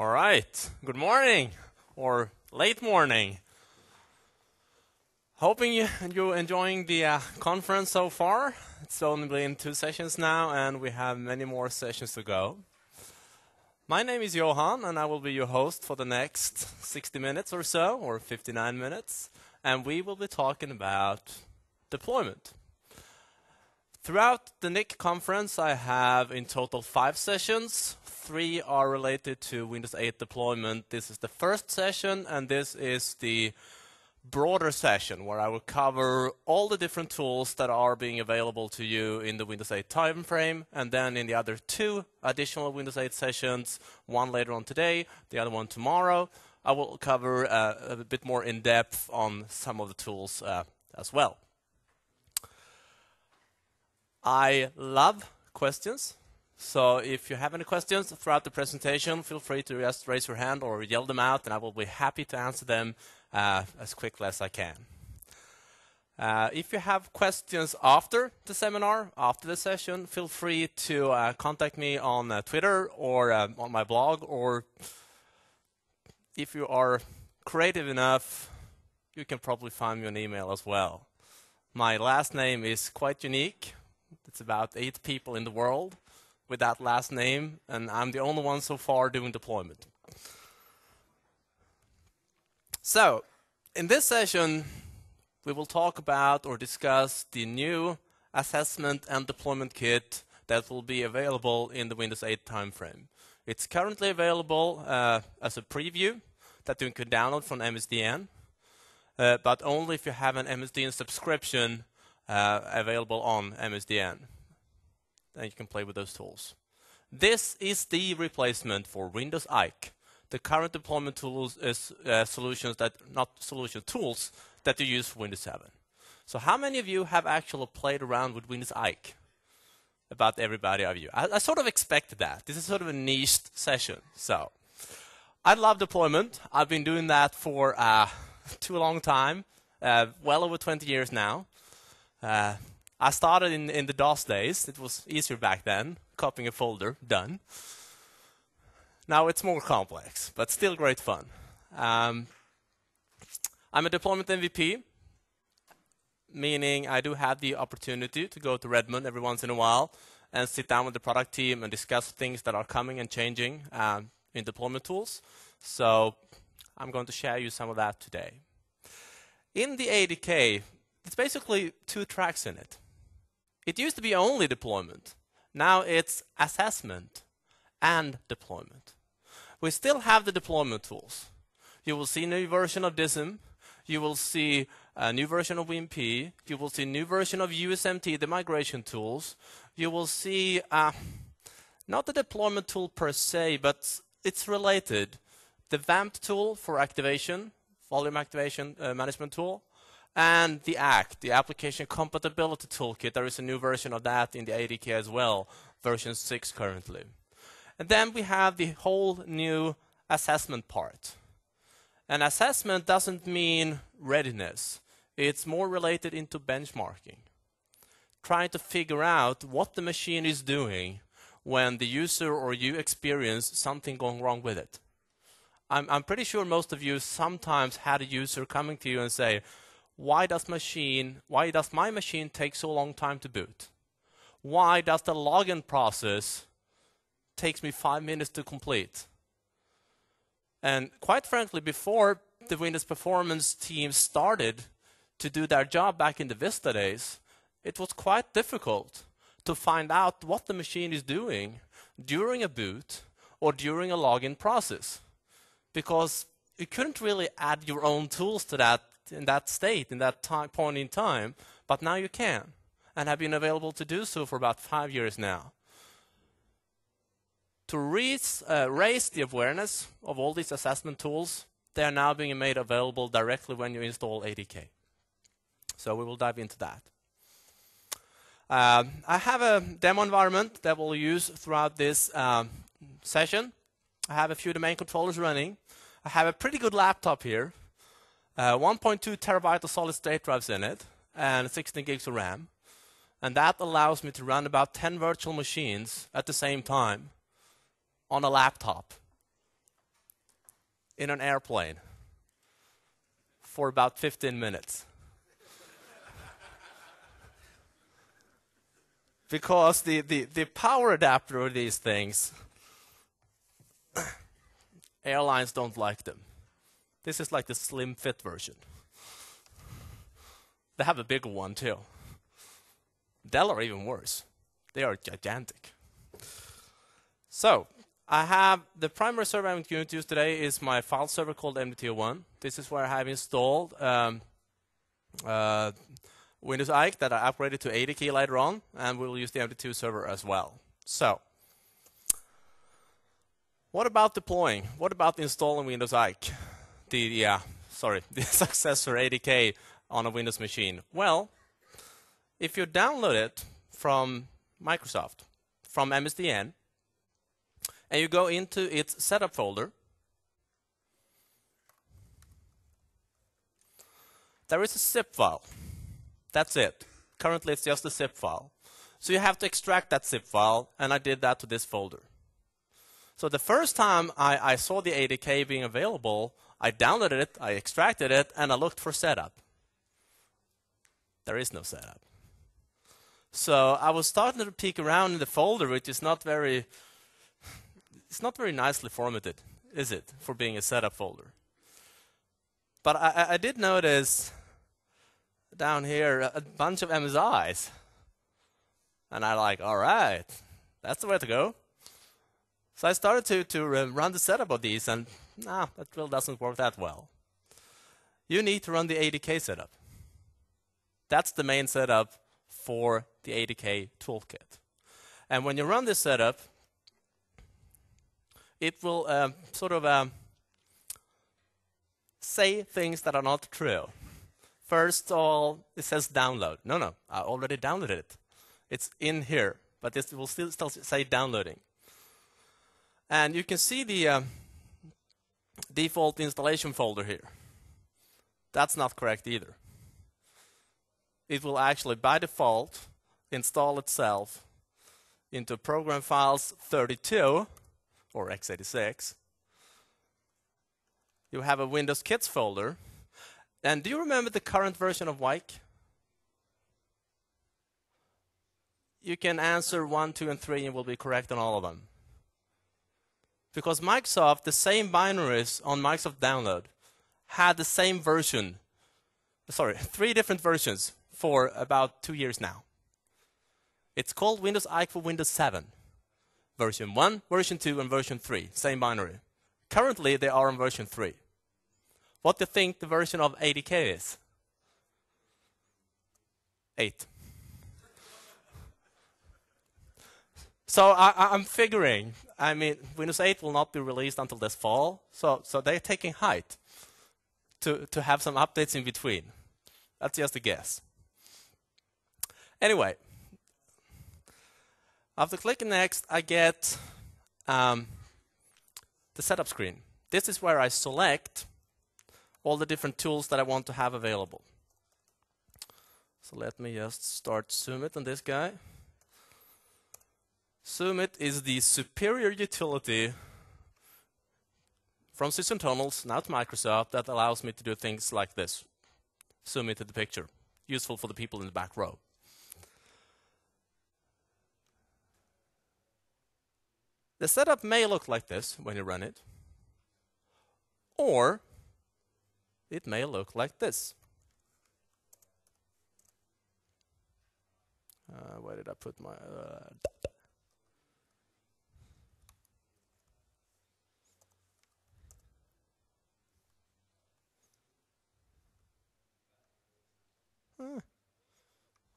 All right, good morning or late morning. Hoping you're enjoying the conference so far. It's only been 2 sessions now and we have many more sessions to go. My name is Johan and I will be your host for the next 60 minutes or so, or 59 minutes. And we will be talking about deployment. Throughout the NIC conference, I have in total 5 sessions. 3 are related to Windows 8 deployment. This is the first session, and this is the broader session where I will cover all the different tools that are being available to you in the Windows 8 timeframe. And then in the other 2 additional Windows 8 sessions, one later on today, the other one tomorrow, I will cover a bit more in depth on some of the tools as well. I love questions, so if you have any questions throughout the presentation, feel free to just raise your hand or yell them out, and I will be happy to answer them as quickly as I can. If you have questions after the seminar, after the session, feel free to contact me on Twitter or on my blog, or if you are creative enough, you can probably find me on email as well. My last name is quite unique. It's about 8 people in the world with that last name, and I'm the only one so far doing deployment. So, in this session, we will talk about or discuss the new assessment and deployment kit that will be available in the Windows 8 timeframe. It's currently available as a preview that you can download from MSDN, but only if you have an MSDN subscription available on MSDN. Then you can play with those tools. This is the replacement for Windows WAIK. The current deployment tools is tools that you use for Windows 7. So how many of you have actually played around with Windows WAIK? About everybody of you. I sort of expected that. This is sort of a niche session. So I love deployment. I've been doing that for too long time, well over 20 years now. I started in the DOS days. It was easier back then. Copying a folder, done. Now it's more complex, but still great fun. I'm a deployment MVP, meaning I do have the opportunity to go to Redmond every once in a while and sit down with the product team and discuss things that are coming and changing in deployment tools. So I'm going to share you some of that today. In the ADK, it's basically 2 tracks in it. It used to be only deployment. Now it's assessment and deployment. We still have the deployment tools. You will see a new version of DISM. You will see a new version of WinPE. You will see a new version of USMT, the migration tools. You will see not the deployment tool per se, but it's related. The VAMP tool for activation, volume activation management tool, and the ACT, the Application Compatibility Toolkit. There is a new version of that in the ADK as well, version 6 currently. And then we have the whole new assessment part. And assessment doesn't mean readiness. It's more related into benchmarking. Trying to figure out what the machine is doing when the user or you experience something going wrong with it. I'm pretty sure most of you sometimes had a user coming to you and say, why does my machine take so long time to boot? Why does the login process takes me 5 minutes to complete? And quite frankly, before the Windows Performance team started to do their job back in the Vista days, it was quite difficult to find out what the machine is doing during a boot or during a login process, because you couldn't really add your own tools to that in that state, in that point in time, but now you can, and have been available to do so for about 5 years now. To raise the awareness of all these assessment tools, they are now being made available directly when you install ADK. So we will dive into that. I have a demo environment that we'll use throughout this session. I have a few domain controllers running. I have a pretty good laptop here. 1.2 terabyte of solid state drives in it, and 16 gigs of RAM. And that allows me to run about 10 virtual machines at the same time on a laptop. in an airplane for about 15 minutes. Because the power adapter of these things, airlines don't like them. This is like the slim fit version. They have a bigger one too. Dell are even worse. They are gigantic. So I have the primary server I'm going to use today is my file server called MDT01. This is where I have installed Windows WAIK that I upgraded to ADK later on, and we'll use the MD2 server as well. So, what about deploying? What about installing Windows WAIK? The successor ADK on a Windows machine. Well, if you download it from Microsoft, from MSDN, and you go into its setup folder, there is a zip file. That's it. Currently, it's just a zip file. So you have to extract that zip file, and I did that to this folder. So the first time I saw the ADK being available, I downloaded it, I extracted it, and I looked for setup. There is no setup. So I was starting to peek around in the folder, which is not very nicely formatted, is it, for being a setup folder? But I did notice down here a bunch of MSIs. And I like, all right, that's the way to go. So I started to run the setup of these, and that really doesn't work that well. You need to run the ADK setup. That's the main setup for the ADK toolkit. And when you run this setup, it will say things that are not true. First of all, it says download. No, I already downloaded it. It's in here, but this will still say downloading. And you can see the default installation folder here. That's not correct either. It will actually, by default, install itself into program files 32 or x86. You have a Windows Kits folder. And do you remember the current version of WAIK? You can answer 1, 2, and 3 and will be correct on all of them. Because Microsoft, the same binaries on Microsoft Download, had the same version, 3 different versions for about 2 years now. It's called Windows WAIK for Windows 7. Version 1, version 2, and version 3, same binary. Currently, they are on version 3. What do you think the version of ADK is? 8. So I'm figuring, Windows 8 will not be released until this fall, so they're taking height to have some updates in between. That's just a guess. Anyway, after clicking next, I get the setup screen. This is where I select all the different tools that I want to have available. So let me just start Zoomit on this guy. Zoomit is the superior utility from System Tunnels, now to Microsoft, that allows me to do things like this. Zoom into the picture. Useful for the people in the back row. The setup may look like this when you run it, or it may look like this. Where did I put my...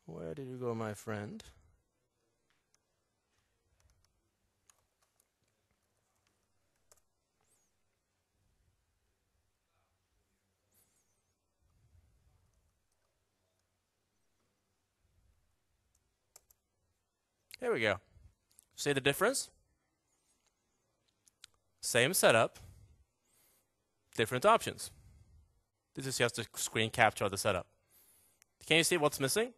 Where did you go, my friend? Here we go. See the difference? Same setup, different options. This is just a screen capture of the setup. Can you see what's missing? It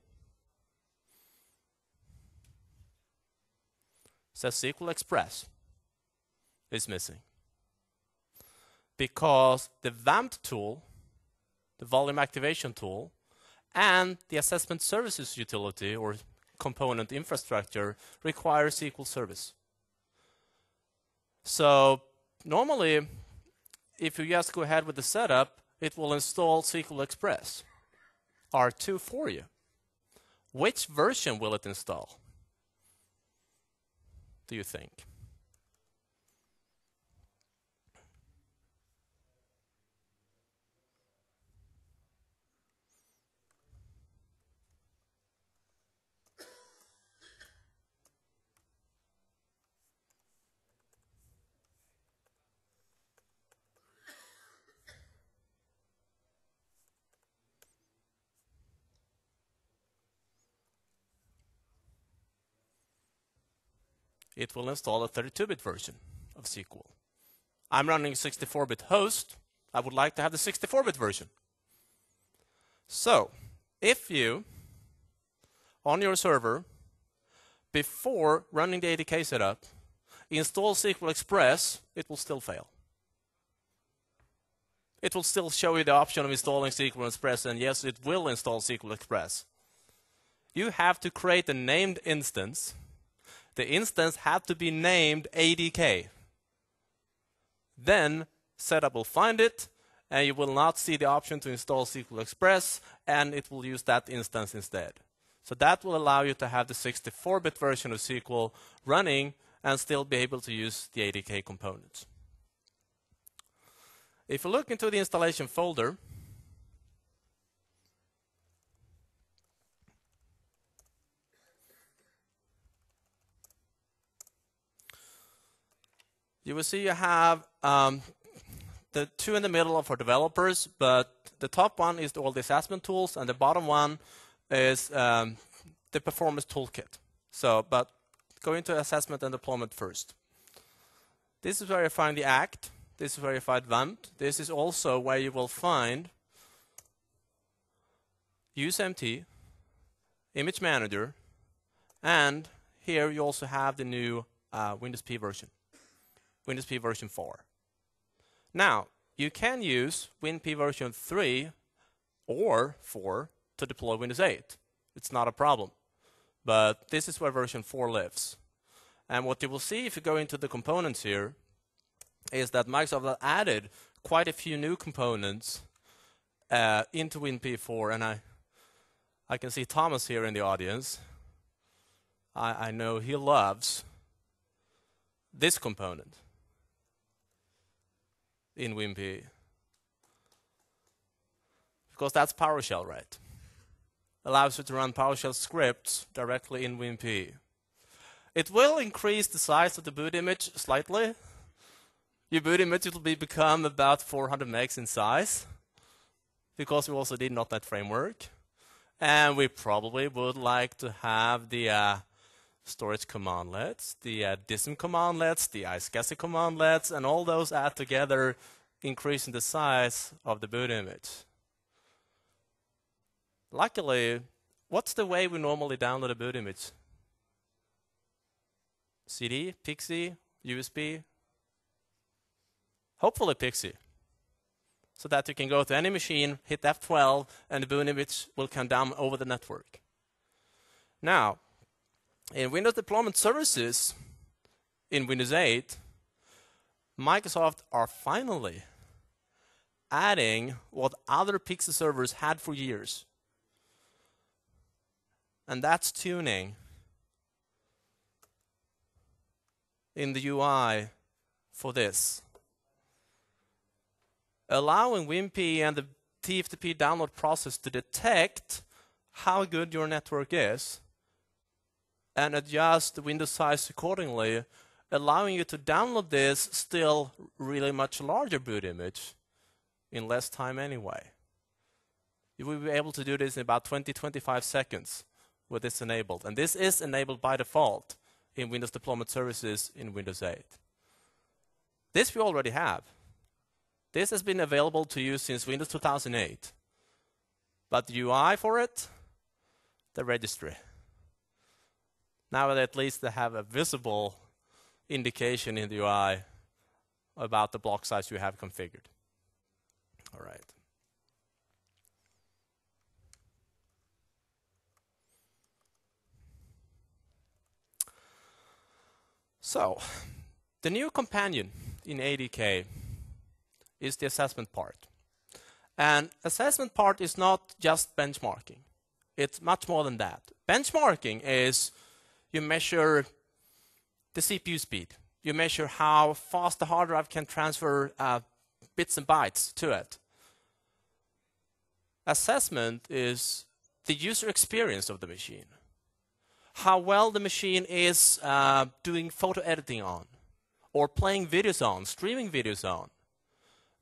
says SQL Express is missing. because the VAMP tool, the volume activation tool, and the assessment services utility or component infrastructure require SQL service. So normally, if you just go ahead with the setup, it will install SQL Express R2 for you. Which version will it install, do you think? It will install a 32-bit version of SQL. I'm running a 64-bit host. I would like to have the 64-bit version. So, if you, on your server, before running the ADK setup, install SQL Express, it will still fail. It will still show you the option of installing SQL Express, and yes, it will install SQL Express. You have to create a named instance. The instance had to be named ADK. Then setup will find it, and you will not see the option to install SQL Express, and it will use that instance instead. So that will allow you to have the 64-bit version of SQL running and still be able to use the ADK components. If you look into the installation folder, you will see you have the two in the middle are for developers, but the top one is all the assessment tools, and the bottom one is the performance toolkit. So, but go into assessment and deployment first. This is where you find the ACT. This is where you find VAMP. This is also where you will find UseMT, Image Manager, and here you also have the new Windows PE version. Windows PE version 4. Now, you can use WinPE version 3 or 4 to deploy Windows 8. It's not a problem. But this is where version 4 lives. And what you will see if you go into the components here is that Microsoft added quite a few new components into WinPE 4. And I can see Thomas here in the audience. I know he loves this component in WinPE, because that's PowerShell, right? Allows you to run PowerShell scripts directly in WinPE. It will increase the size of the boot image slightly. Your boot image will become about 400 megs in size, because we also did .NET Framework, and we probably would like to have the storage commandlets, the DISM commandlets, the iSCSI commandlets, and all those add together, increasing the size of the boot image. Luckily, what's the way we normally download a boot image? CD, Pixie, USB? Hopefully Pixie. So that you can go to any machine, hit F12, and the boot image will come down over the network. Now, in Windows Deployment Services, in Windows 8, Microsoft are finally adding what other Pixie servers had for years. And that's tuning in the UI for this. Allowing WinPE and the TFTP download process to detect how good your network is and adjust the window size accordingly, allowing you to download this still really much larger boot image in less time anyway. You will be able to do this in about 20-25 seconds with this enabled. And this is enabled by default in Windows Deployment Services in Windows 8. This we already have. This has been available to you since Windows 2008. But the UI for it, the registry. Now at least they have a visible indication in the UI about the block size you have configured. All right. So, the new companion in ADK is the assessment part. And assessment part is not just benchmarking. It's much more than that. Benchmarking is you measure the CPU speed. You measure how fast the hard drive can transfer bits and bytes to it. Assessment is the user experience of the machine. How well the machine is doing photo editing on, or playing videos on, streaming videos on,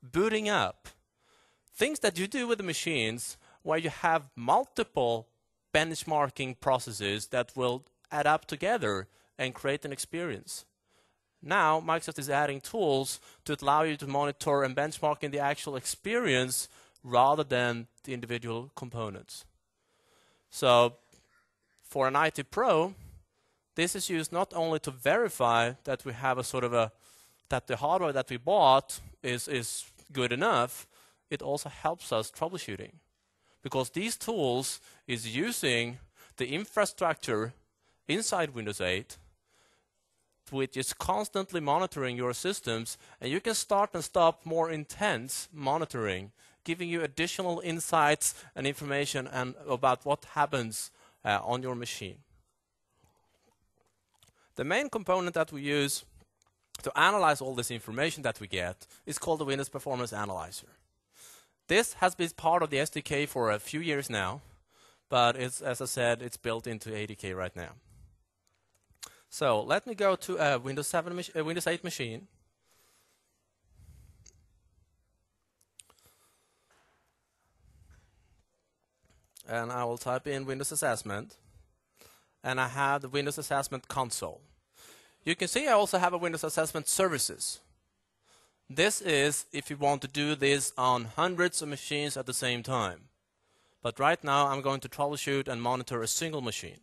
booting up. Things that you do with the machines where you have multiple benchmarking processes that will add up together and create an experience. Now, Microsoft is adding tools to allow you to monitor and benchmark in the actual experience rather than the individual components. So, for an IT Pro, this is used not only to verify that we have a sort of that the hardware that we bought is good enough, it also helps us troubleshooting. Because these tools is using the infrastructure inside Windows 8, which is constantly monitoring your systems, and you can start and stop more intense monitoring, giving you additional insights and information about what happens on your machine. The main component that we use to analyze all this information that we get is called the Windows Performance Analyzer. This has been part of the SDK for a few years now, but it's, as I said, it's built into ADK right now. So let me go to a Windows 8 machine. And I will type in Windows Assessment. And I have the Windows Assessment console. You can see I also have a Windows Assessment Services. This is if you want to do this on hundreds of machines at the same time. But right now I'm going to troubleshoot and monitor a single machine.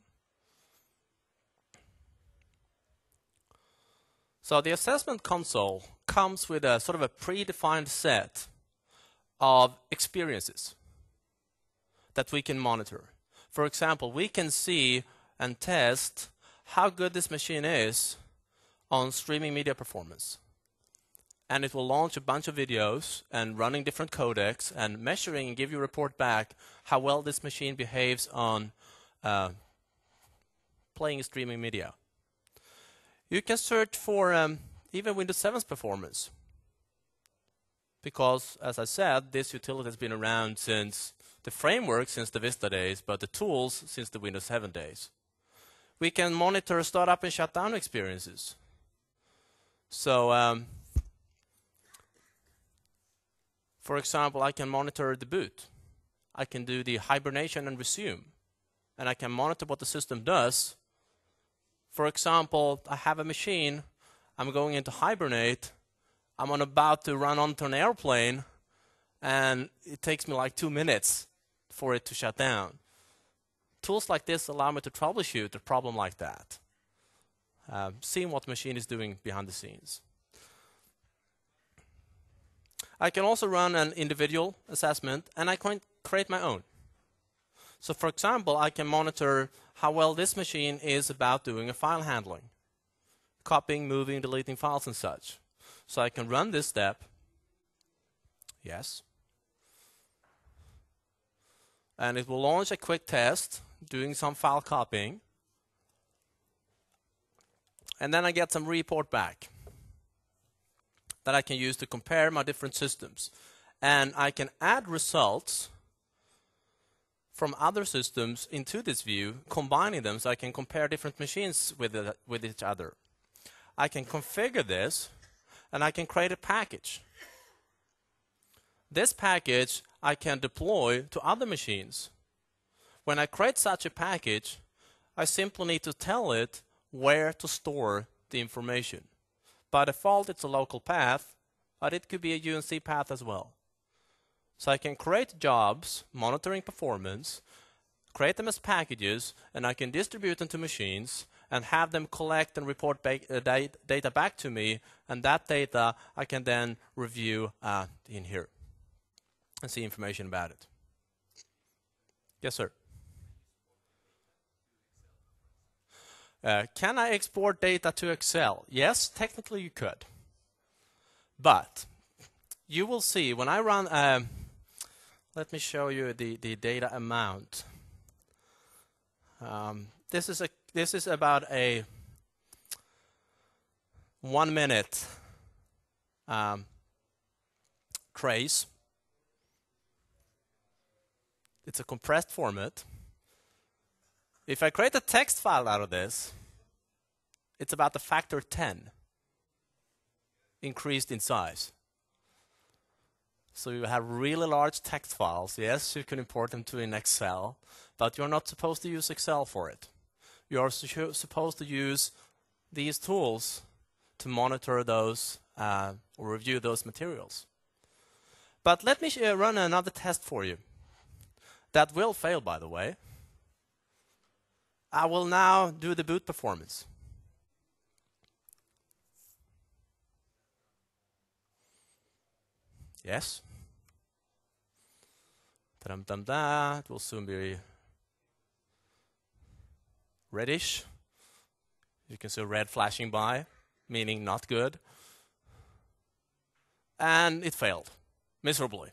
So the assessment console comes with a sort of a predefined set of experiences that we can monitor. For example, we can see and test how good this machine is on streaming media performance. And it will launch a bunch of videos and running different codecs and measuring and give you a report back how well this machine behaves on playing streaming media. You can search for even Windows 7's performance. Because, as I said, this utility has been around since the framework, since the Vista days, but the tools since the Windows 7 days. We can monitor startup and shutdown experiences. So, for example, I can monitor the boot. I can do the hibernation and resume. And I can monitor what the system does. For example, I have a machine, I'm going into hibernate, I'm about to run onto an airplane, and it takes me like 2 minutes for it to shut down. Tools like this allow me to troubleshoot a problem like that, seeing what the machine is doing behind the scenes. I can also run an individual assessment, and I can create my own. So for example, I can monitor how well this machine is about doing a file handling, copying, moving, deleting files and such. So I can run this step. Yes. And it will launch a quick test doing some file copying. And then I get some report back that I can use to compare my different systems. And I can add results from other systems into this view, combining them so I can compare different machines with each other. I can configure this, and I can create a package. This package I can deploy to other machines. When I create such a package, I simply need to tell it where to store the information. By default, it's a local path, but it could be a UNC path as well. So I can create jobs, monitoring performance, create them as packages, and I can distribute them to machines, and have them collect and report data back to me, and that data I can then review in here and see information about it. Yes, sir. Can I export data to Excel? Yes, technically you could. But you will see when I run, let me show you the data amount. This is about a 1 minute trace. It's a compressed format. If I create a text file out of this, it's about a factor 10 increased in size. So you have really large text files. Yes, you can import them to in Excel, but you're not supposed to use Excel for it. You're supposed to use these tools to monitor those or review those materials. But let me run another test for you. That will fail, by the way. I will now do the boot performance. Yes. It will soon be reddish. You can see red flashing by, meaning not good. And it failed miserably.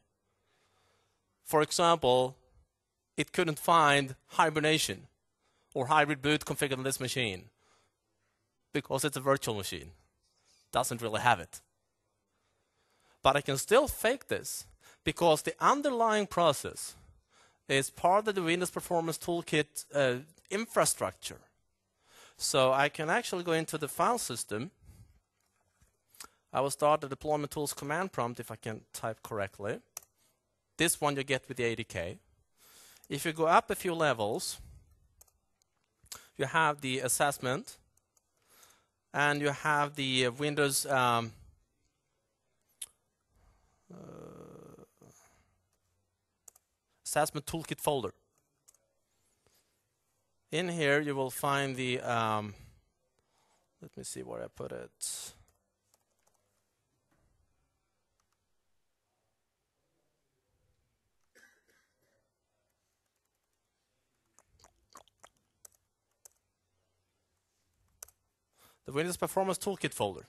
For example, it couldn't find hibernation or hybrid boot configured on this machine because it's a virtual machine. Doesn't really have it. But I can still fake this because the underlying process is part of the Windows Performance Toolkit infrastructure. So I can actually go into the file system. I will start the deployment tools command prompt if I can type correctly. This one you get with the ADK. If you go up a few levels, you have the assessment, and you have the Windows assessment toolkit folder. In here you will find the, let me see where I put it. The Windows Performance Toolkit folder.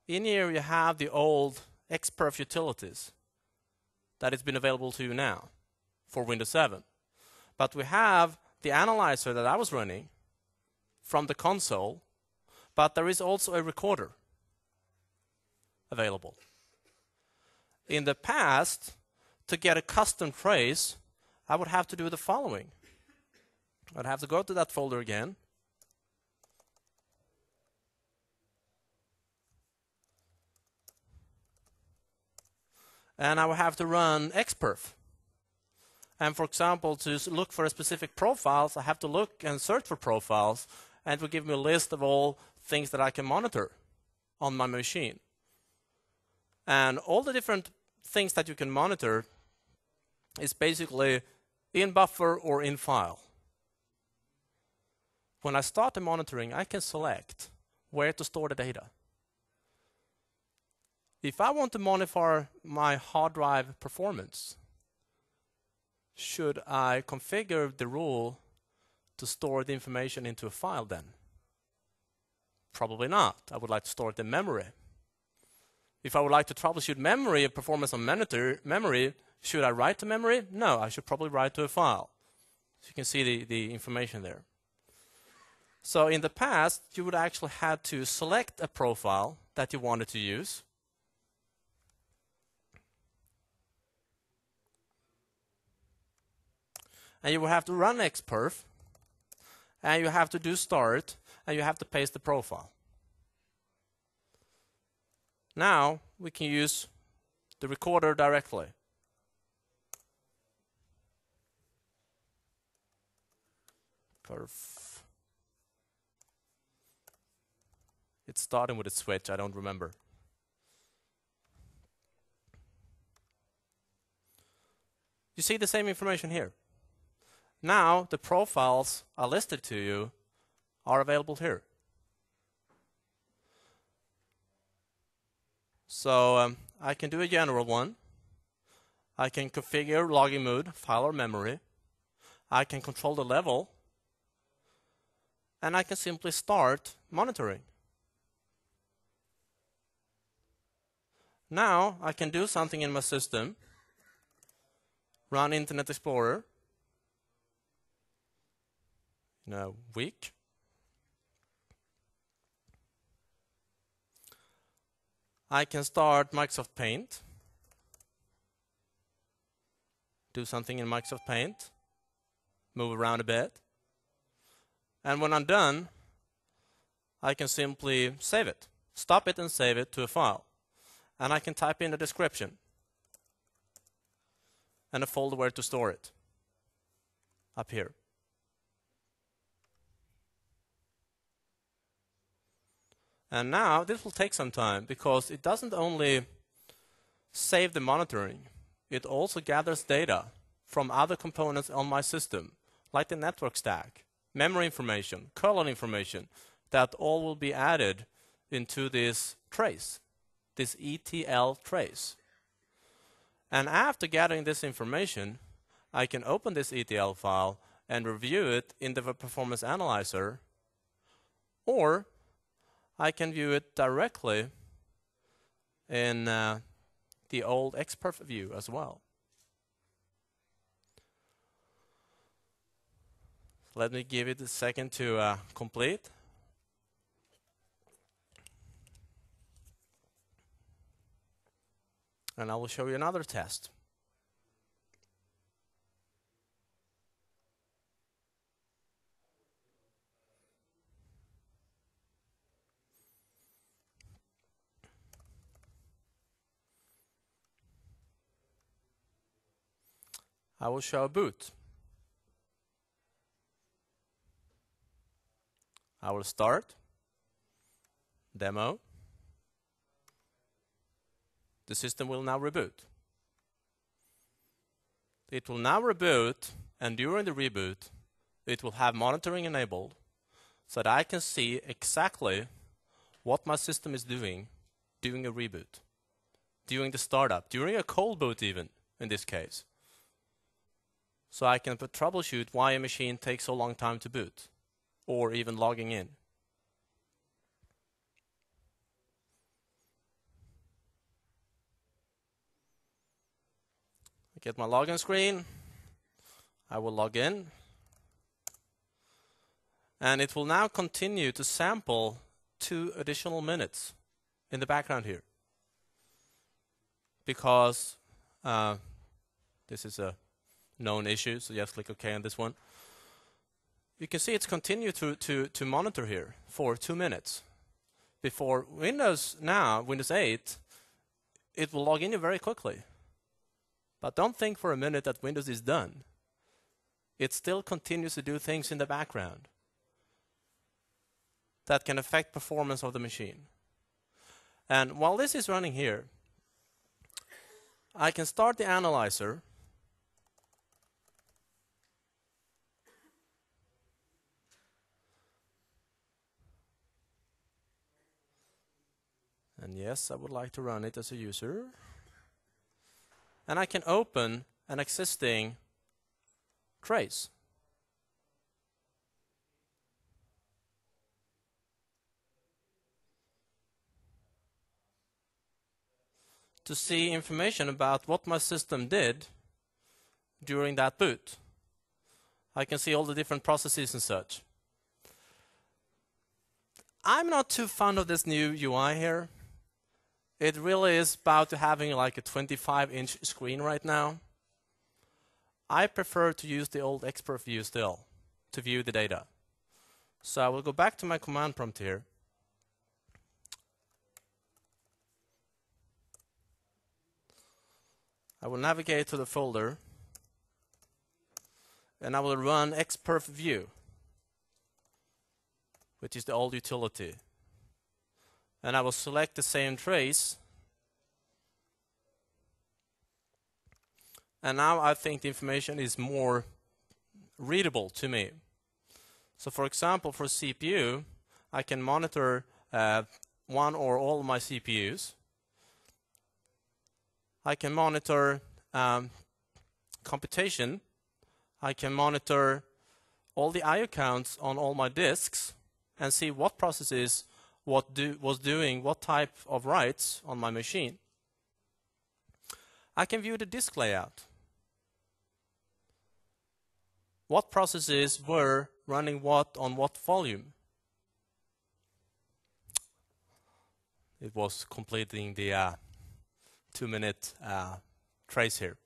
In here you have the old XPerf utilities that has been available to you now for Windows 7. But we have the analyzer that I was running from the console, but there is also a recorder available. In the past, to get a custom trace, I would have to do the following. I'd have to go to that folder again, and I will have to run XPerf. And for example, to look for a specific profiles, I have to look and search for profiles, and it will give me a list of all things that I can monitor on my machine. And all the different things that you can monitor is basically in buffer or in file. When I start the monitoring, I can select where to store the data. If I want to monitor my hard drive performance, should I configure the rule to store the information into a file then? Probably not. I would like to store it in memory. If I would like to troubleshoot memory and performance on memory, should I write to memory? No, I should probably write to a file. So you can see the information there. So in the past, you would actually have to select a profile that you wanted to use. And you will have to run XPerf, and you have to do start, and you have to paste the profile. Now we can use the recorder directly. It's starting with a switch, I don't remember. You see the same information here. Now the profiles I listed to you are available here. So I can do a general one. I can configure logging mode, file or memory. I can control the level. And I can simply start monitoring. Now I can do something in my system. Run Internet Explorer. WAIK. I can start Microsoft Paint. Do something in Microsoft Paint. Move around a bit. And when I'm done, I can simply save it. Stop it and save it to a file. And I can type in a description and a folder where to store it up here. And now this will take some time because it doesn't only save the monitoring, it also gathers data from other components on my system, like the network stack, memory information, kernel information, that all will be added into this trace, this ETL trace. And after gathering this information, I can open this ETL file and review it in the performance analyzer, or I can view it directly in the old expert view as well. Let me give it a second to complete. And I will show you another test. I will show a boot. I will start demo. The system will now reboot. It will now reboot, and during the reboot, it will have monitoring enabled so that I can see exactly what my system is doing during a reboot, during the startup, during a cold boot even, in this case. So I can troubleshoot why a machine takes so long time to boot, or even logging in. I get my login screen. I will log in. And it will now continue to sample 2 additional minutes in the background here. Because this is a known issue, so just click OK on this one. You can see it's continued to monitor here for 2 minutes. Before Windows 8, it will log in very quickly. But don't think for a minute that Windows is done. It still continues to do things in the background that can affect performance of the machine. And while this is running here, I can start the analyzer. And yes, I would like to run it as a user. And I can open an existing trace. To see information about what my system did during that boot. I can see all the different processes and such. I'm not too fond of this new UI here. It really is about to having like a 25-inch screen right now. I prefer to use the old expert view still to view the data. So I will go back to my command prompt here. I will navigate to the folder and I will run expert view, which is the old utility. And I will select the same trace. And now I think the information is more readable to me. So for example, for CPU, I can monitor one or all of my CPUs. I can monitor computation. I can monitor all the I/O counts on all my disks and see what processes was doing what type of writes on my machine. I can view the disk layout. What processes were running what on what volume? It was completing the 2-minute trace here.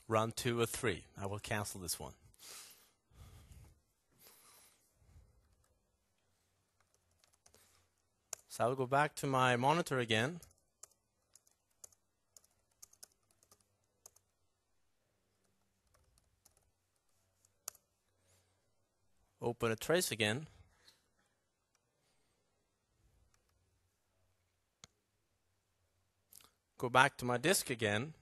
Run 2 or 3. I will cancel this one. So I'll go back to my monitor again. Open a trace again. Go back to my disk again.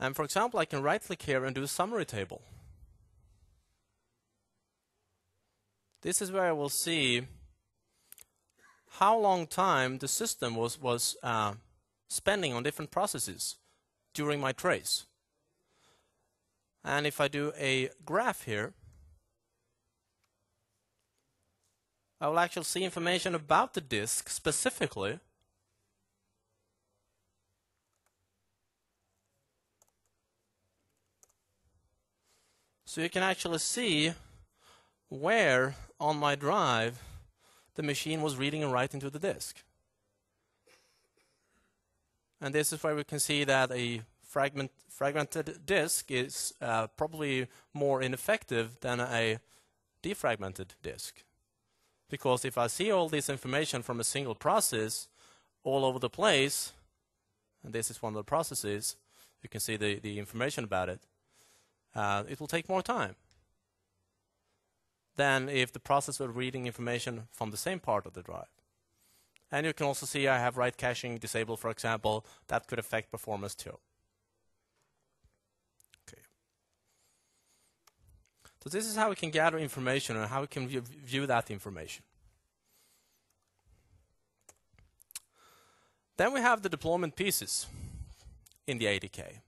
And for example, I can right-click here and do a summary table. This is where I will see how long time the system was spending on different processes during my trace. And if I do a graph here, I will actually see information about the disk specifically. So you can actually see where on my drive the machine was reading and writing to the disk. And this is where we can see that a fragmented disk is probably more ineffective than a defragmented disk. Because if I see all this information from a single process all over the place, and this is one of the processes, you can see the information about it, it will take more time than if the process were reading information from the same part of the drive. And you can also see I have write caching disabled, for example. That could affect performance too. Okay. So this is how we can gather information and how we can view that information. Then we have the deployment pieces in the ADK.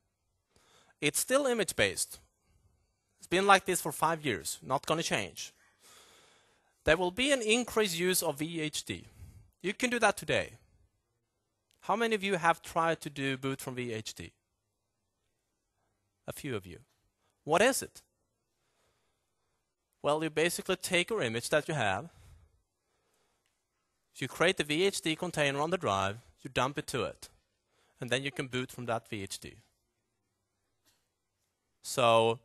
It's still image-based. It's been like this for 5 years, not going to change. There will be an increased use of VHD. You can do that today. How many of you have tried to do boot from VHD? A few of you. What is it? Well, you basically take your image that you have, you create the VHD container on the drive, you dump it to it, and then you can boot from that VHD. So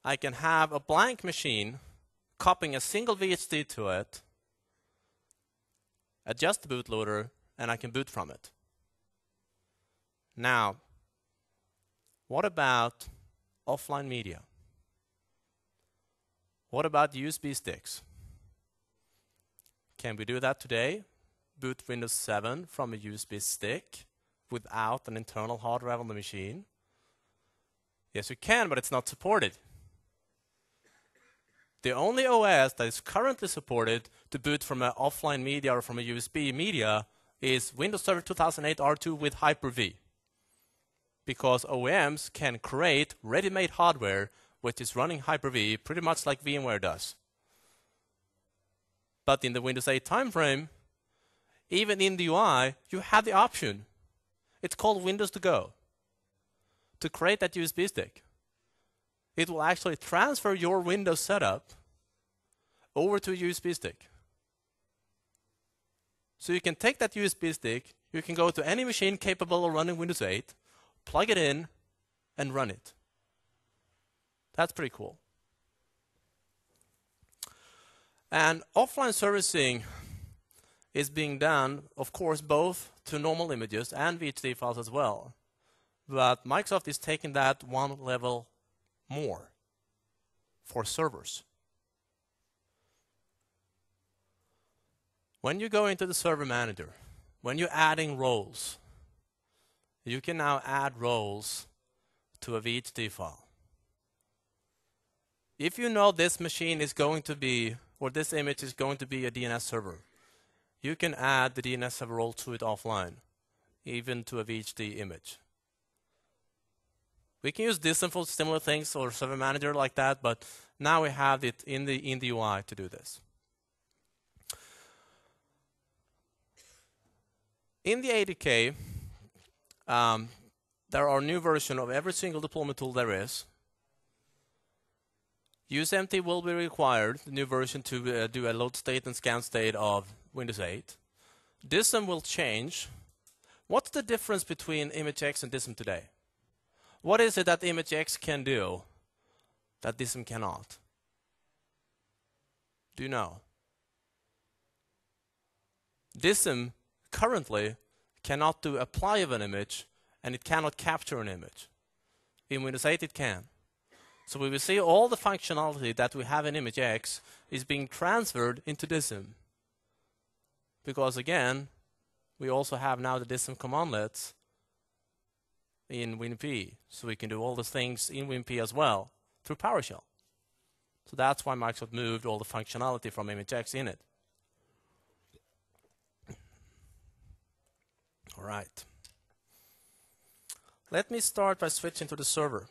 I can have a blank machine, copying a single VHD to it, adjust the bootloader, and I can boot from it. Now, what about offline media? What about USB sticks? Can we do that today? Boot Windows 7 from a USB stick without an internal hard drive on the machine? Yes, we can, but it's not supported. The only OS that is currently supported to boot from an offline media or from a USB media is Windows Server 2008 R2 with Hyper-V. Because OEMs can create ready-made hardware which is running Hyper-V pretty much like VMware does. But in the Windows 8 timeframe, even in the UI, you have the option. It's called Windows to Go. To create that USB stick, it will actually transfer your Windows setup over to a USB stick. So you can take that USB stick, you can go to any machine capable of running Windows 8, plug it in, and run it. That's pretty cool. And offline servicing is being done, of course, both to normal images and VHD files as well. But Microsoft is taking that one level more for servers. When you go into the server manager, when you're adding roles, you can now add roles to a VHD file. If you know this machine is going to be, or this image is going to be a DNS server, you can add the DNS server role to it offline, even to a VHD image. We can use DSM for similar things or server manager like that, but now we have it in the UI to do this. In the ADK, there are new versions of every single deployment tool there is. UseMT will be required, the new version, to do a load state and scan state of Windows 8. DSM will change. What's the difference between ImageX and DSM today? What is it that ImageX can do that DSM cannot? Do you know? DSM currently cannot do apply of an image, and it cannot capture an image. In Windows 8 it can. So we will see all the functionality that we have in ImageX is being transferred into DSM. Because again, we also have now the DSM commandlets in WinPE. So we can do all the things in WinPE as well through PowerShell. So that's why Microsoft moved all the functionality from ImageX in it. All right. Let me start by switching to the server.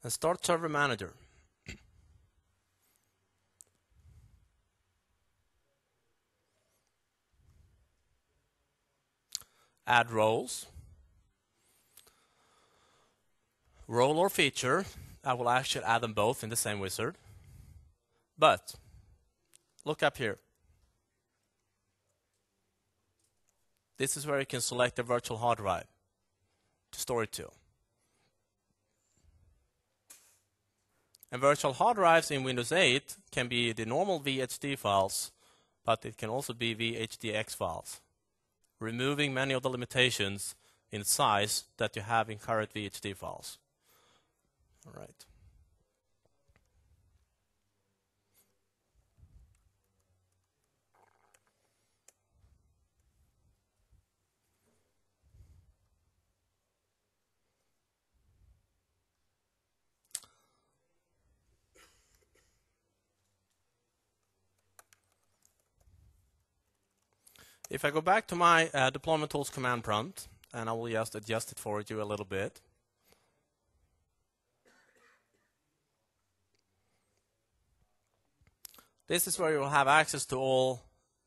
And start Server Manager. Add roles. Role or feature. I will actually add them both in the same wizard. But look up here. This is where you can select a virtual hard drive to store it to. And virtual hard drives in Windows 8 can be the normal VHD files, but it can also be VHDX files, removing many of the limitations in size that you have in current VHD files. All right. If I go back to my deployment tools command prompt, and I will just adjust it for you a little bit. This is where you will have access to all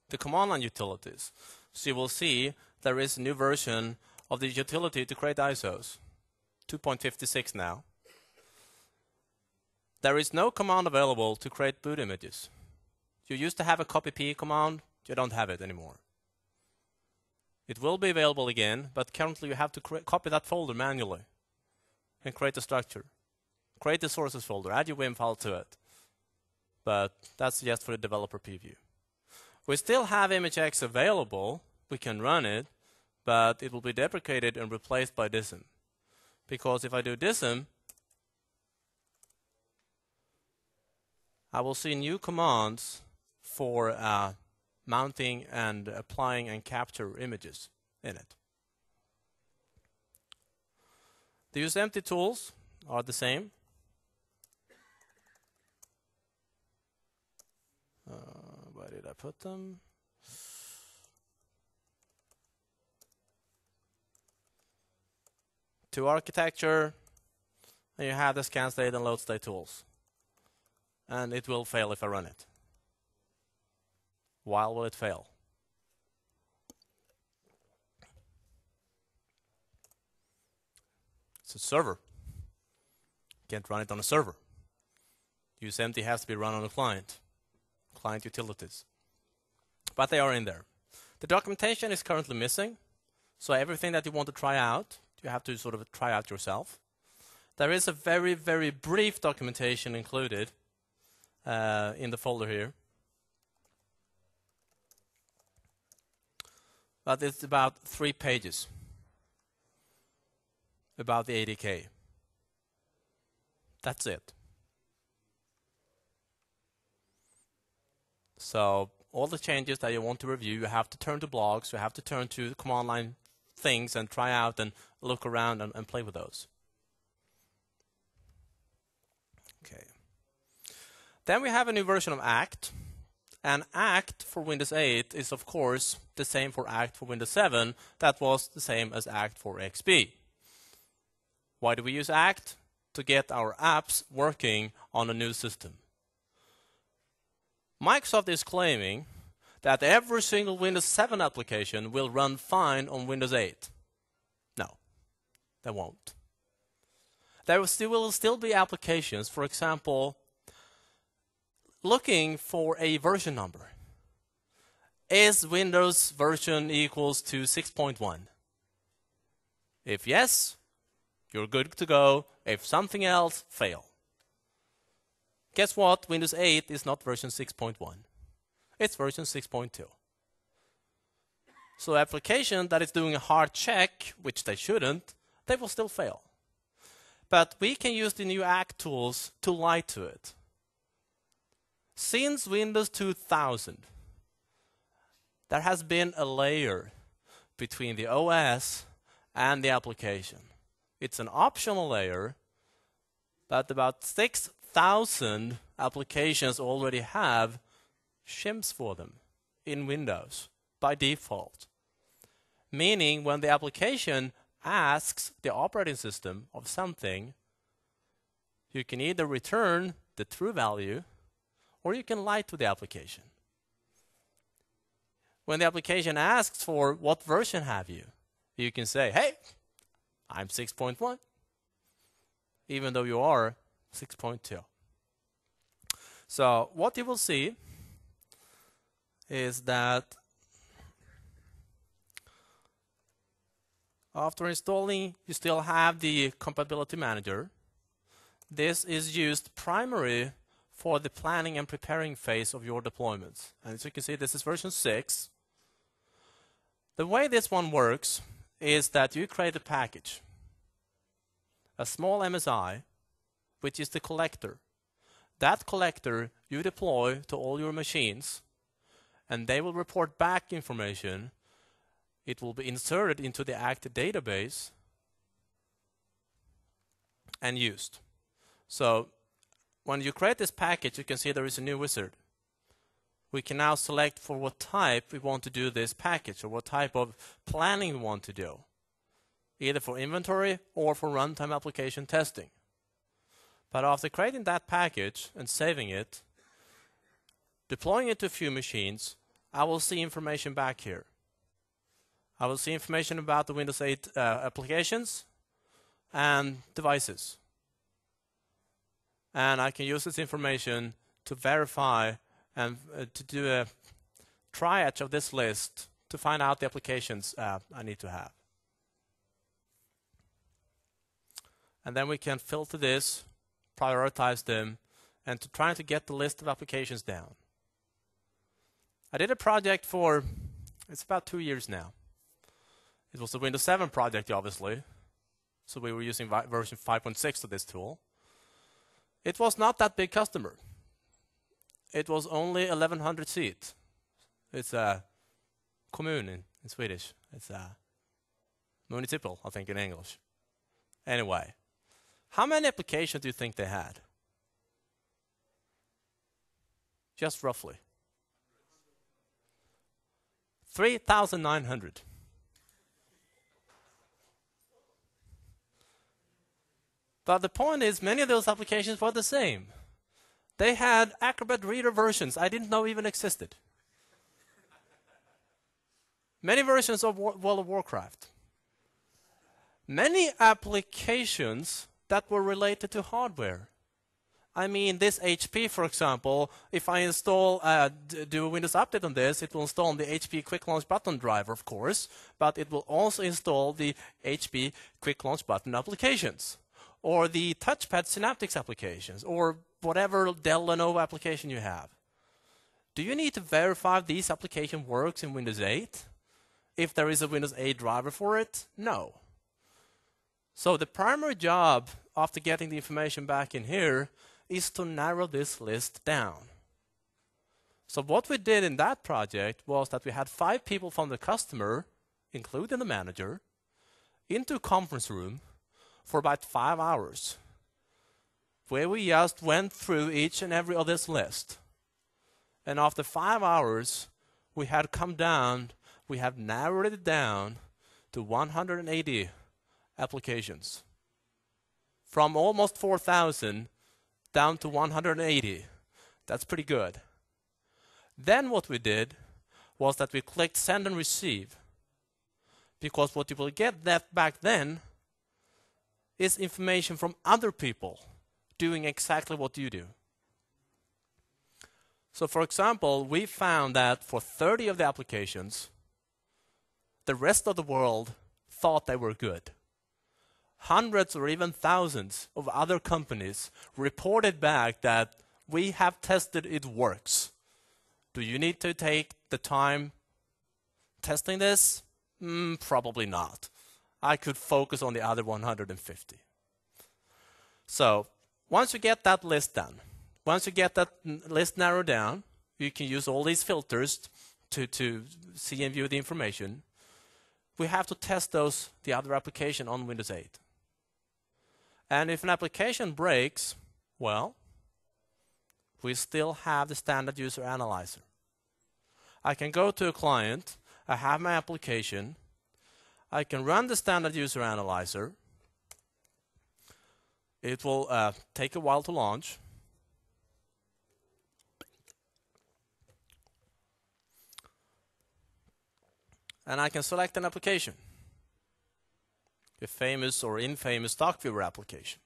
the command line utilities. So you will see there is a new version of the utility to create ISOs, 2.56 now. There is no command available to create boot images. You used to have a copy command, you don't have it anymore. It will be available again, but currently you have to copy that folder manually and create a structure. Create the sources folder, add your WIM file to it. But that's just for the developer preview. We still have ImageX available. We can run it, but it will be deprecated and replaced by DSM. Because if I do DSM, I will see new commands for mounting and applying and capture images in it. The UseMT tools are the same. Where did I put them? To architecture, and you have the scan state and load state tools. And it will fail if I run it. Why will it fail? It's a server. Can't run it on a server. UseMT has to be run on a client utilities. But they are in there. The documentation is currently missing, So everything that you want to try out, you have to sort of try out yourself. There is a very, very brief documentation included in the folder here. But it's about 3 pages about the ADK. That's it. So all the changes that you want to review, you have to turn to blogs, you have to turn to command line things and try out and look around and play with those. Okay. Then we have a new version of ACT. And ACT for Windows 8 is, of course, the same for ACT for Windows 7. That was the same as ACT for XP. Why do we use ACT? To get our apps working on a new system. Microsoft is claiming that every single Windows 7 application will run fine on Windows 8. No, they won't. There will still be applications, for example, looking for a version number. Is Windows version equals to 6.1? If yes, you're good to go. If something else, fail. Guess what? Windows 8 is not version 6.1. It's version 6.2. So application that is doing a hard check, which they shouldn't, they will still fail. But we can use the new ACT tools to lie to it. Since Windows 2000, there has been a layer between the OS and the application. It's an optional layer, but about 6,000 applications already have shims for them in Windows by default. Meaning when the application asks the operating system of something, you can either return the true value or you can lie to the application. When the application asks for what version have you, you can say, hey, I'm 6.1, even though you are 6.2. So what you will see is that after installing, you still have the compatibility manager. This is used primarily for the planning and preparing phase of your deployments. And as you can see, this is version 6. The way this one works is that you create a package, a small MSI, which is the collector. That collector you deploy to all your machines, and they will report back information. It will be inserted into the ACT database and used. So when you create this package, you can see there is a new wizard. We can now select for what type we want to do this package or what type of planning we want to do, either for inventory or for runtime application testing. But after creating that package and saving it, deploying it to a few machines, I will see information back here. I will see information about the Windows 8 applications and devices. And I can use this information to verify and to do a triage of this list to find out the applications I need to have. And then we can filter this, prioritize them, and to try to get the list of applications down. I did a project for, it's about 2 years now. It was the Windows 7 project, obviously. So we were using version 5.6 of this tool. It was not that big customer. It was only 1,100 seats. It's a kommun in Swedish. It's a municipal, I think, in English. Anyway, how many applications do you think they had? Just roughly. 3,900. But the point is, many of those applications were the same. They had Acrobat Reader versions I didn't know even existed. Many versions of World of Warcraft. Many applications that were related to hardware. I mean, this HP, for example, if I install, do a Windows update on this, it will install the HP Quick Launch Button driver, of course, but it will also install the HP Quick Launch Button applications, or the Touchpad Synaptics applications, or whatever Dell Lenovo application you have. Do you need to verify if these application works in Windows 8? If there is a Windows 8 driver for it? No. So the primary job after getting the information back in here is to narrow this list down. So what we did in that project was that we had 5 people from the customer, including the manager, into a conference room for about 5 hours, where we just went through each and every of this list. And after 5 hours, we had narrowed it down to 180 applications. From almost 4,000 down to 180. That's pretty good. Then what we did was that we clicked send and receive, because what you will get that back then is information from other people doing exactly what you do. So for example, we found that for 30 of the applications, the rest of the world thought they were good. Hundreds or even thousands of other companies reported back that we have tested, it works. Do you need to take the time testing this? Probably not. I could focus on the other 150. So once you get that list done, once you get that list narrowed down, you can use all these filters to see and view the information. We have to test the other application on Windows 8. And if an application breaks, well, we still have the standard user analyzer. I can go to a client, I have my application, I can run the standard user analyzer. It will take a while to launch. And I can select an application, a famous or infamous stock viewer application.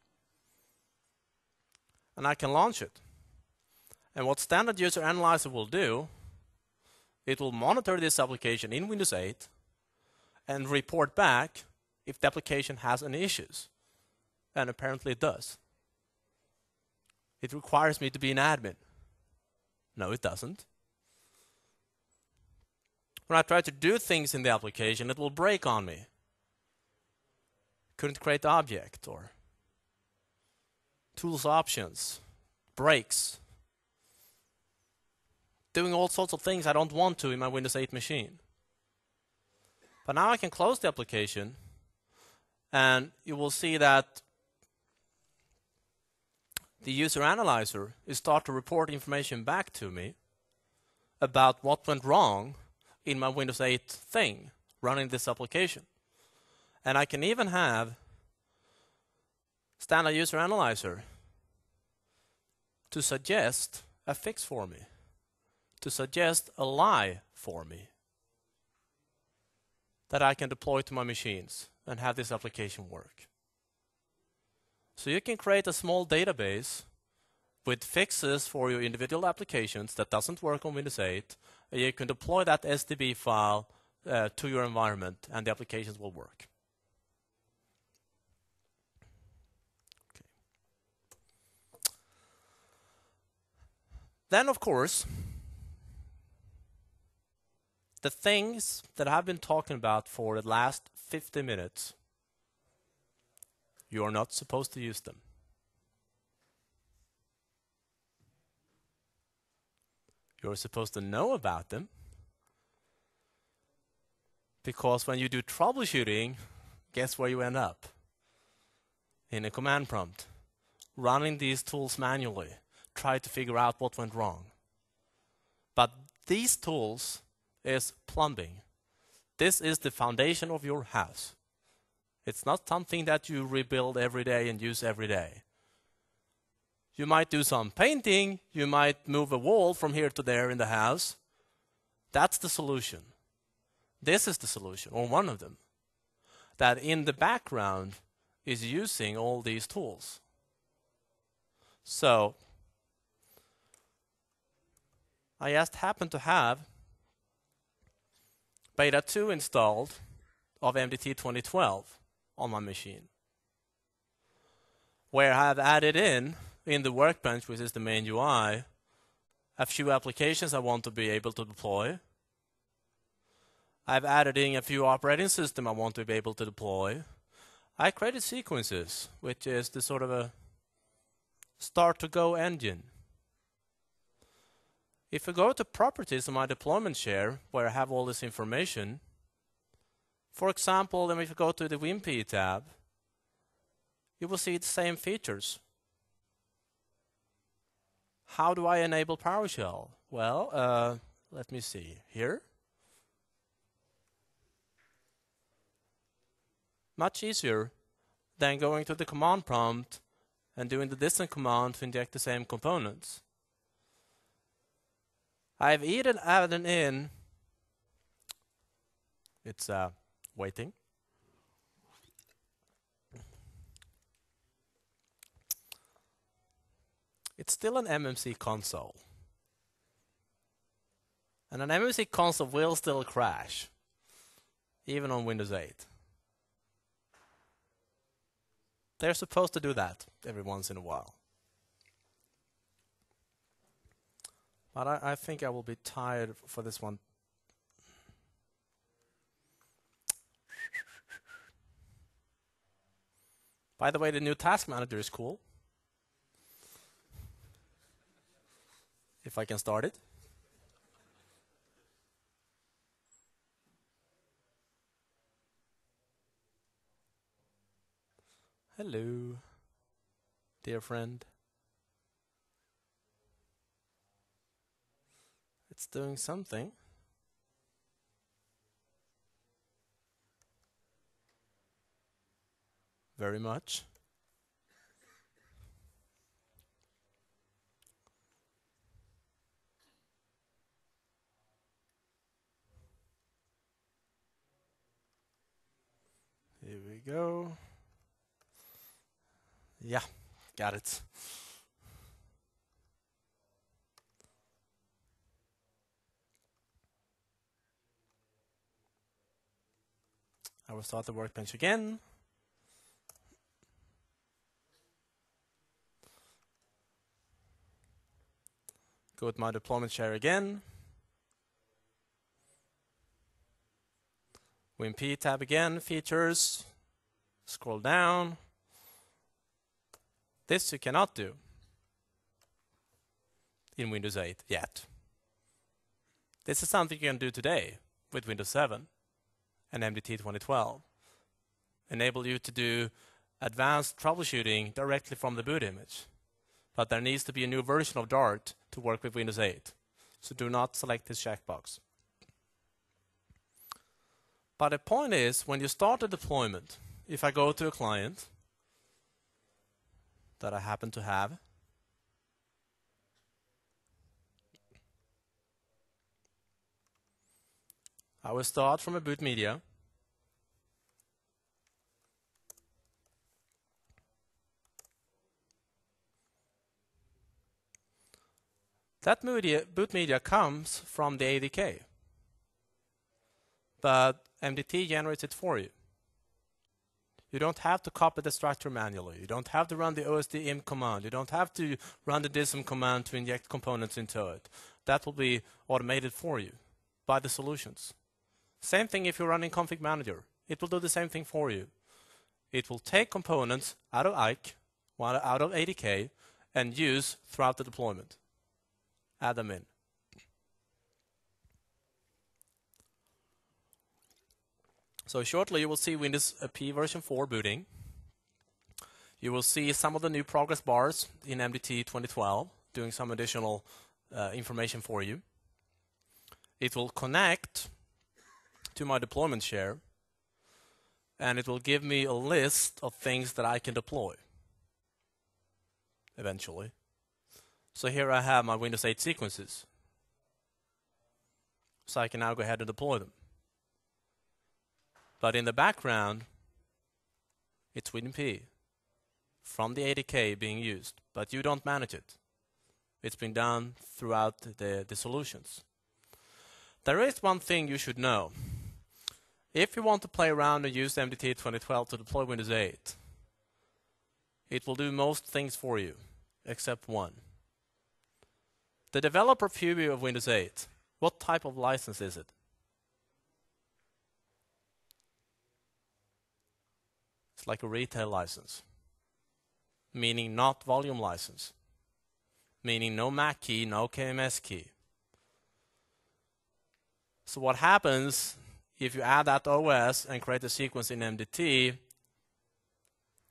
And I can launch it. And what Standard User Analyzer will do, it will monitor this application in Windows 8 and report back if the application has any issues. And apparently it does. It requires me to be an admin. No, it doesn't. When I try to do things in the application, it will break on me. Couldn't create object, or tools options, breaks. Doing all sorts of things I don't want to in my Windows 8 machine. But now I can close the application, and you will see that the user analyzer is start to report information back to me about what went wrong in my Windows 8 thing running this application. And I can even have Standard User Analyzer to suggest a fix for me, to suggest a lie for me that I can deploy to my machines and have this application work. So you can create a small database with fixes for your individual applications that doesn't work on Windows 8. And you can deploy that SDB file to your environment, and the applications will work. Okay. Then, of course, the things that I've been talking about for the last 50 minutes, you are not supposed to use them. You're supposed to know about them, because when you do troubleshooting, guess where you end up? In a command prompt, running these tools manually, try to figure out what went wrong. But these tools is plumbing. This is the foundation of your house. It's not something that you rebuild every day and use every day. You might do some painting, you might move a wall from here to there in the house. That's the solution. This is the solution, or one of them, that in the background is using all these tools. So I just happen to have beta 2 installed of MDT 2012 on my machine, where I have added in the workbench, which is the main UI, a few applications I want to be able to deploy. I've added in a few operating systems I want to be able to deploy. I created sequences, which is the sort of a start-to-go engine. If I go to properties of my deployment share, where I have all this information, for example, then if you go to the WinPE tab, you will see the same features. How do I enable Powershell? Well, let me see here. Much easier than going to the command prompt and doing the distance command to inject the same components. I've even added in, it's waiting. It's still an MMC console. And an MMC console will still crash, even on Windows 8. They're supposed to do that every once in a while. But I think I will be tired for this one. By the way, the new task manager is cool. If I can start it. Hello, dear friend. It's doing something. Very much. Here we go. Yeah, got it. I will start the workbench again. Go with my deployment share again. WinPE tab again, features. Scroll down. This you cannot do in Windows 8 yet. This is something you can do today with Windows 7 and MDT 2012. Enable you to do advanced troubleshooting directly from the boot image. But there needs to be a new version of Dart to work with Windows 8. So do not select this checkbox. But the point is, when you start a deployment, if I go to a client that I happen to have, I will start from a boot media. That boot media comes from the ADK, but MDT generates it for you. You don't have to copy the structure manually. You don't have to run the osdimp command. You don't have to run the dism command to inject components into it. That will be automated for you by the solutions. Same thing if you're running config manager. It will do the same thing for you. It will take components out of WAIK, out of ADK, and use throughout the deployment. Add them in. So shortly you will see Windows P version 4 booting. You will see some of the new progress bars in MDT 2012 doing some additional information for you. It will connect to my deployment share, and it will give me a list of things that I can deploy eventually. So here I have my Windows 8 sequences. So I can now go ahead and deploy them. But in the background, it's WinPE from the ADK being used, but you don't manage it. It's been done throughout the solutions. There is one thing you should know. If you want to play around and use MDT 2012 to deploy Windows 8, it will do most things for you, except one. The developer preview of Windows 8, what type of license is it? It's like a retail license, meaning not volume license, meaning no MAC key, no KMS key. So what happens if you add that OS and create a sequence in MDT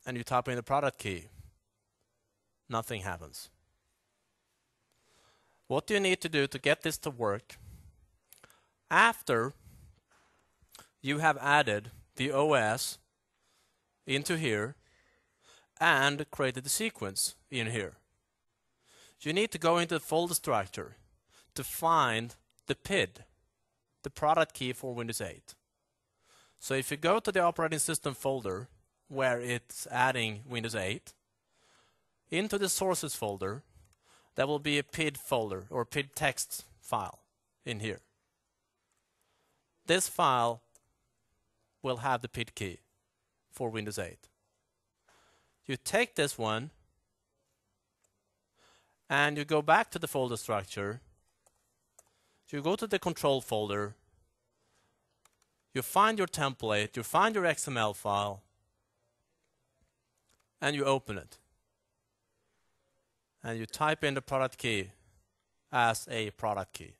and you type in the product key? Nothing happens. What do you need to do to get this to work? After you have added the OS into here and created the sequence in here, you need to go into the folder structure to find the PID, the product key for Windows 8. So if you go to the operating system folder where it's adding Windows 8, into the sources folder, there will be a PID folder or PID text file in here. This file will have the PID key for Windows 8. You take this one and you go back to the folder structure. You go to the control folder, you find your template, you find your XML file, and you open it. And you type in the product key as a product key.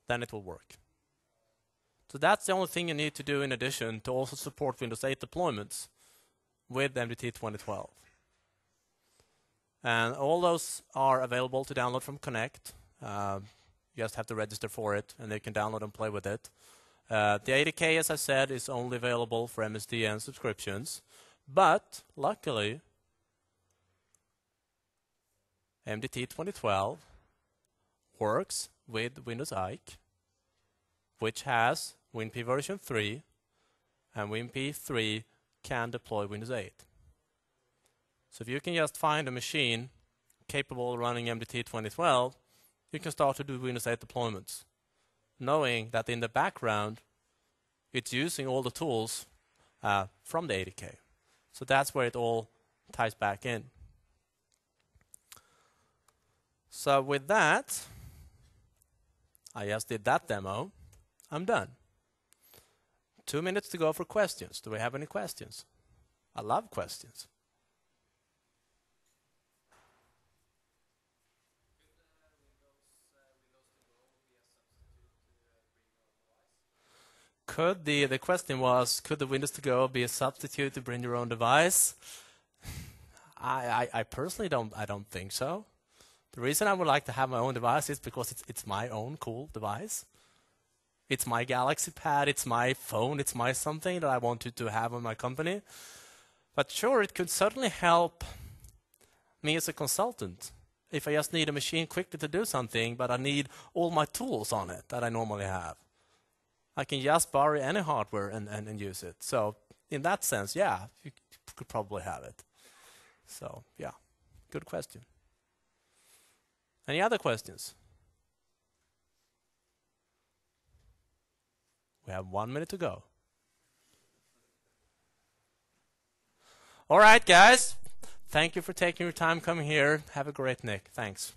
Then it will work. So that's the only thing you need to do in addition to also support Windows 8 deployments with MDT 2012. And all those are available to download from Connect. You just have to register for it, and they can download and play with it. The ADK, as I said, is only available for MSD and subscriptions. But, luckily, MDT 2012 works with Windows WAIK, which has WinPE version 3, and WinPE 3 can deploy Windows 8. So if you can just find a machine capable of running MDT 2012, you can start to do Windows 8 deployments, knowing that in the background, it's using all the tools from the ADK. So that's where it all ties back in. So with that, I just did that demo. I'm done. 2 minutes to go for questions. Do we have any questions? I love questions. Could the question was, could the Windows to Go be a substitute to bring your own device? I personally don't think so. The reason I would like to have my own device is because it's my own cool device. It's my Galaxy Pad, it's my phone, it's my something that I wanted to have on my company. But sure, it could certainly help me as a consultant if I just need a machine quickly to do something, but I need all my tools on it that I normally have. I can just borrow any hardware and use it. So in that sense, yeah, you could probably have it. So yeah, good question. Any other questions? We have 1 minute to go. All right, guys. Thank you for taking your time coming here. Have a great night. Thanks.